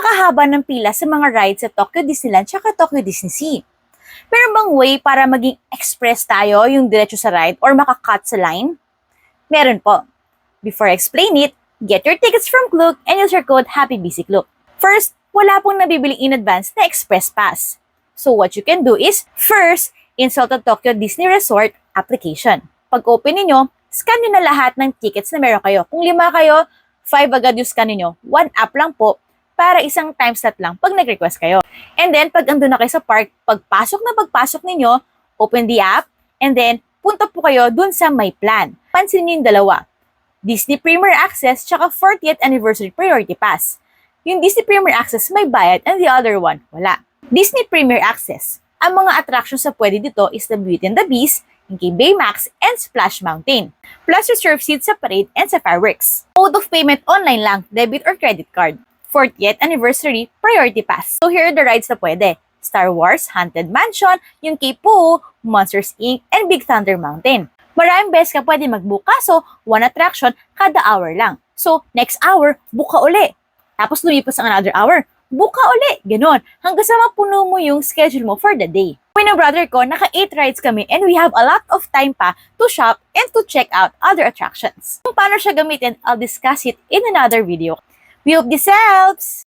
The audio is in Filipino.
napakahaba ng pila sa mga rides sa Tokyo Disneyland tsaka Tokyo Disney Sea. Meron bang way para maging express tayo yung diretso sa ride or makakat sa line? Meron po. Before I explain it, get your tickets from Klook and use your code HAPPYBCKLOOK. First, wala pong nabibili in advance na express pass. So what you can do is, first, install the Tokyo Disney Resort application. Pag open niyo, scan nyo na lahat ng tickets na meron kayo. Kung 5 kayo, 5 agad yung scan niyo. 1 app lang po para isang time slot lang pag nag-request kayo. And then, pag andun na kayo sa park, pagpasok ninyo, open the app, and then, punta po kayo dun sa My Plan. Pansin niyo yung dalawa. Disney Premier Access tsaka 40th Anniversary Priority Pass. Yung Disney Premier Access may bayad and the other one, wala. Disney Premier Access. Ang mga attractions na pwede dito is the Beauty and the Beast, Inky Baymax, and Splash Mountain. Plus reserved seats sa parade and sa fireworks. Mode of payment online lang, debit or credit card. 40th Anniversary Priority Pass. So here are the rides na pwede. Star Wars, Haunted Mansion, yung Cape Poo, Monsters Inc., and Big Thunder Mountain. Maraming beses ka pwede mag-book kaso one attraction kada hour lang. So next hour, book ka uli. Tapos lumipas ang another hour, book ka uli. Ganon. Hanggang sa mapuno mo yung schedule mo for the day. Kami ng brother ko, naka 8 rides kami and we have a lot of time pa to shop and to check out other attractions. Kung paano siya gamitin, I'll discuss it in another video. We hope this helps!